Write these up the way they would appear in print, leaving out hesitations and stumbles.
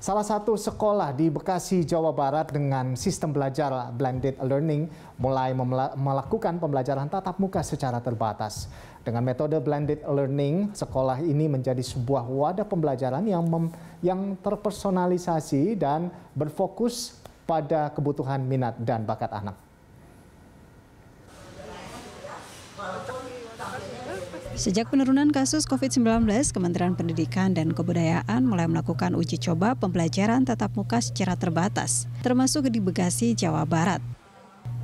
Salah satu sekolah di Bekasi, Jawa Barat dengan sistem belajar blended learning mulai melakukan pembelajaran tatap muka secara terbatas. Dengan metode blended learning, sekolah ini menjadi sebuah wadah pembelajaran yang terpersonalisasi dan berfokus pada kebutuhan minat dan bakat anak. Sejak penurunan kasus COVID-19, Kementerian Pendidikan dan Kebudayaan mulai melakukan uji coba pembelajaran tatap muka secara terbatas, termasuk di Bekasi, Jawa Barat.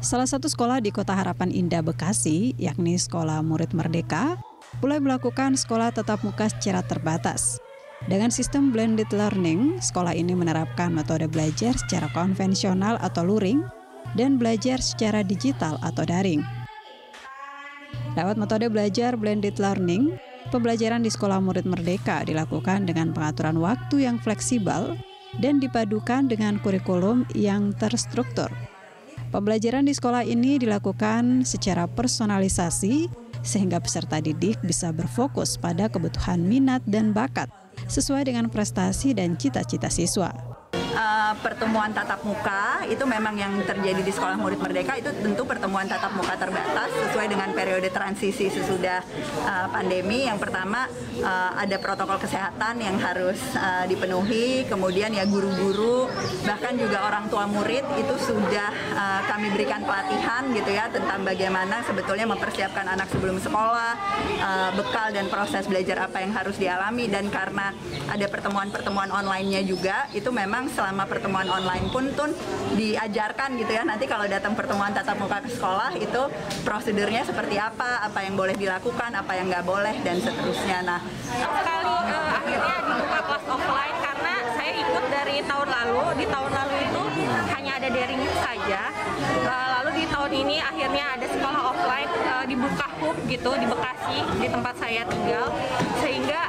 Salah satu sekolah di Kota Harapan Indah, Bekasi, yakni Sekolah Murid Merdeka, mulai melakukan sekolah tatap muka secara terbatas. Dengan sistem blended learning, sekolah ini menerapkan metode belajar secara konvensional atau luring dan belajar secara digital atau daring. Lewat metode belajar blended learning, pembelajaran di Sekolah Murid Merdeka dilakukan dengan pengaturan waktu yang fleksibel dan dipadukan dengan kurikulum yang terstruktur. Pembelajaran di sekolah ini dilakukan secara personalisasi sehingga peserta didik bisa berfokus pada kebutuhan minat dan bakat sesuai dengan prestasi dan cita-cita siswa. Pertemuan tatap muka itu memang yang terjadi di Sekolah Murid Merdeka itu tentu pertemuan tatap muka terbatas sesuai dengan periode transisi sesudah pandemi. Yang pertama ada protokol kesehatan yang harus dipenuhi, kemudian ya guru-guru bahkan juga orang tua murid itu sudah kami berikan pelatihan gitu ya tentang bagaimana sebetulnya mempersiapkan anak sebelum sekolah, bekal dan proses belajar apa yang harus dialami. Dan karena ada pertemuan-pertemuan online-nya juga, itu memang selama pertemuan online pun diajarkan gitu ya, nanti kalau datang pertemuan tatap muka ke sekolah itu prosedurnya seperti apa yang boleh dilakukan, apa yang nggak boleh dan seterusnya. Nah, sekali akhirnya dibuka kelas offline karena saya ikut dari tahun lalu. Di tahun lalu itu hanya ada daring saja. Lalu di tahun ini akhirnya ada sekolah offline dibuka hub gitu di Bekasi di tempat saya tinggal, sehingga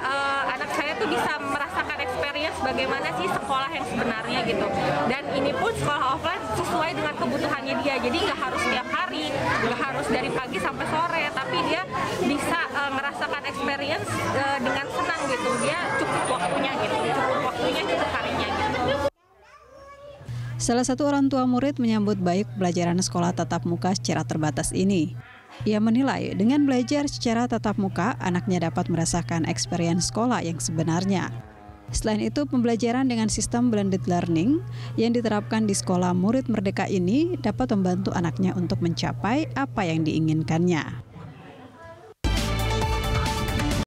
anak saya tuh bisa merasakan experience bagaimana sih sekolah yang sebenarnya gitu. Dan ini pun sekolah offline sesuai dengan kebutuhannya dia. Jadi nggak harus tiap hari, nggak harus dari pagi sampai sore, tapi dia bisa merasakan experience dengan senang gitu. Dia cukup waktunya gitu, cukup harinya gitu. Salah satu orang tua murid menyambut baik pelajaran sekolah tatap muka secara terbatas ini. Ia menilai dengan belajar secara tatap muka, anaknya dapat merasakan experience sekolah yang sebenarnya. Selain itu, pembelajaran dengan sistem blended learning yang diterapkan di Sekolah Murid Merdeka ini dapat membantu anaknya untuk mencapai apa yang diinginkannya.